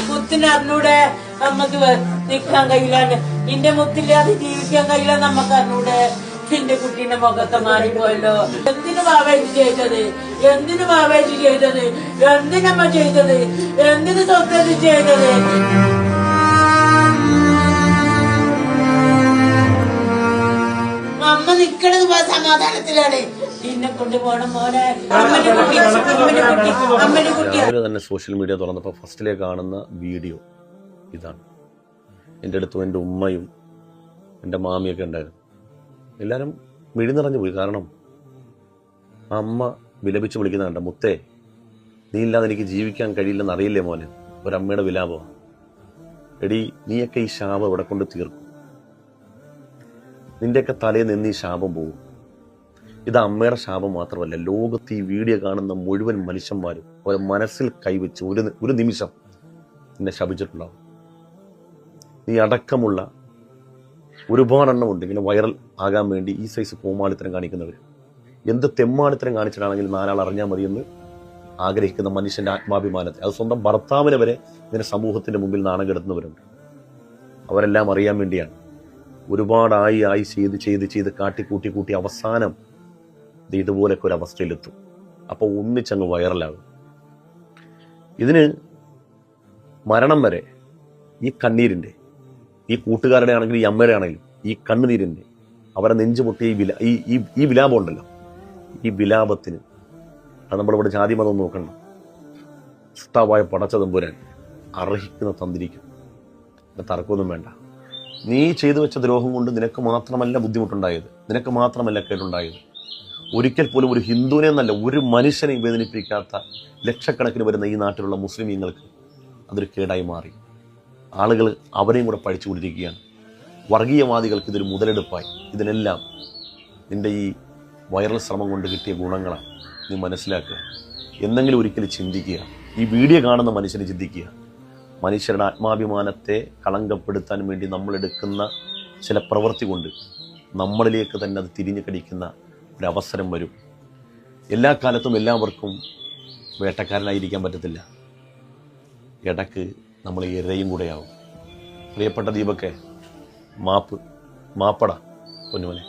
മുത്തിനറിഞ്ഞൂടെ നമ്മക്ക് നിക്കാൻ കഴിയില്ലാണ്ട് ഇന്റെ മുത്തില്ലാതെ ജീവിക്കാൻ കഴിയില്ല നമ്മക്ക് അറിഞ്ഞൂടെ. എന്റെ കുട്ടീന്റെ മുഖത്തെ മാറിപ്പോയല്ലോ. എന്തിനു ബാവേജ് ചെയ്തത്? എന്തിനു ബാവേജ് ചെയ്തത്? എന്തിനമ്മ ചെയ്തത്? എന്തിനു സ്വപ്നത്തിൽ ചെയ്തത്? അമ്മ നിക്കണത് സമാധാനത്തിലാണ്. എന്നെ കൊണ്ടുപോകണം മോനെ. തന്നെ സോഷ്യൽ മീഡിയ തുറന്നപ്പോൾ ഫസ്റ്റിലെ കാണുന്ന വീഡിയോ ഇതാണ്. എൻ്റെ അടുത്തും എൻ്റെ ഉമ്മയും എൻ്റെ മാമിയൊക്കെ ഉണ്ടായിരുന്നു. എല്ലാവരും മിഴി നിറഞ്ഞു പോയി. കാരണം അമ്മ വിലപിച്ച് വിളിക്കുന്ന കണ്ട, മുത്തേ നീ ഇല്ലാതെ എനിക്ക് ജീവിക്കാൻ കഴിയില്ലെന്ന് അറിയില്ലേ മോനെ. ഒരമ്മയുടെ വിലാപമാണ്. എടി നീയൊക്കെ ഈ ശാപം ഇവിടെ കൊണ്ട് തീർക്കും. നിന്റെയൊക്കെ തലയിൽ നിന്ന് ഈ ശാപം പോകും. ഇത് അമ്മയുടെ ശാപം മാത്രമല്ല, ലോകത്ത് ഈ വീഡിയോ കാണുന്ന മുഴുവൻ മനുഷ്യന്മാരും ഒരു മനസ്സിൽ കൈവച്ച് ഒരു നിമിഷം നിന്നെ ശപിച്ചിട്ടുണ്ടാവും. നീ അടക്കമുള്ള ഒരുപാടെണ്ണം ഉണ്ട് ഇങ്ങനെ വൈറൽ ആകാൻ വേണ്ടി ഈ സൈസ് കോമാളിത്തരം കാണിക്കുന്നവർ. എന്ത് തെമ്മാളിത്തരം കാണിച്ചിട്ടാണെങ്കിൽ നാലാൾ അറിഞ്ഞാൽ മതിയെന്ന് ആഗ്രഹിക്കുന്ന മനുഷ്യന്റെ ആത്മാഭിമാനത്തെ, അത് സ്വന്തം ഭർത്താവിനെ വരെ ഇങ്ങനെ സമൂഹത്തിന്റെ മുമ്പിൽ നാണം കെടുത്തുന്നവരുണ്ട്. അവരെല്ലാം അറിയാൻ വേണ്ടിയാണ്. ഒരുപാടായി ചെയ്ത് കാട്ടി അവസാനം ഇതുപോലൊക്കെ ഒരു അവസ്ഥയിലെത്തും. അപ്പോൾ ഒന്നിച്ചങ്ങ് വൈറലാകും. ഇതിന് മരണം വരെ ഈ കണ്ണീരിൻ്റെ, ഈ കൂട്ടുകാരുടെ ആണെങ്കിലും ഈ അമ്മയുടെ ആണെങ്കിലും ഈ കണ്ണുനീരിൻ്റെ, അവരെ നെഞ്ചു പൊട്ടിയ ഈ വിലാപം ഉണ്ടല്ലോ, ഈ വിലാപത്തിന് അത് നമ്മളിവിടെ ജാതി മതം നോക്കണം. സൃഷ്ടാവായ പടച്ച തമ്പുരാൻ അർഹിക്കുന്ന തന്നിരിക്കും. തർക്കമൊന്നും വേണ്ട. നീ ചെയ്തു വെച്ച ദ്രോഹം കൊണ്ട് നിനക്ക് മാത്രമല്ല ബുദ്ധിമുട്ടുണ്ടായത്, നിനക്ക് മാത്രമല്ല കേടുണ്ടായത്. ഒരിക്കൽ പോലും ഒരു ഹിന്ദുവിനെ എന്നല്ല ഒരു മനുഷ്യനെ വേദനിപ്പിക്കാത്ത ലക്ഷക്കണക്കിന് വരുന്ന ഈ നാട്ടിലുള്ള മുസ്ലിമീങ്ങൾക്ക് അതൊരു കേടായി മാറി. ആളുകൾ അവരെയും കൂടെ പഴിച്ചുകൊണ്ടിരിക്കുകയാണ്. വർഗീയവാദികൾക്ക് ഇതൊരു മുതലെടുപ്പായി. ഇതിനെല്ലാം നിന്റെ ഈ വൈറൽ ശ്രമം കൊണ്ട് കിട്ടിയ ഗുണങ്ങളാണ്. നീ മനസ്സിലാക്കുക. എന്തെങ്കിലും ഒരിക്കലും ചിന്തിക്കുക. ഈ വീഡിയോ കാണുന്ന മനുഷ്യനെ ചിന്തിക്കുക. മനുഷ്യരുടെ ആത്മാഭിമാനത്തെ കളങ്കപ്പെടുത്താൻ വേണ്ടി നമ്മളെടുക്കുന്ന ചില പ്രവൃത്തി കൊണ്ട് നമ്മളിലേക്ക് തന്നെ അത് തിരിഞ്ഞു കടിക്കുന്ന ഒരവസരം വരും. എല്ലാ കാലത്തും എല്ലാവർക്കും വേട്ടക്കാരനായിരിക്കാൻ പറ്റത്തില്ല. ഇടക്ക് നമ്മൾ ഇരയും കൂടെയാവും. പ്രിയപ്പെട്ട ദീപക്കെ, മാപ്പട പൊന്നുമനെ.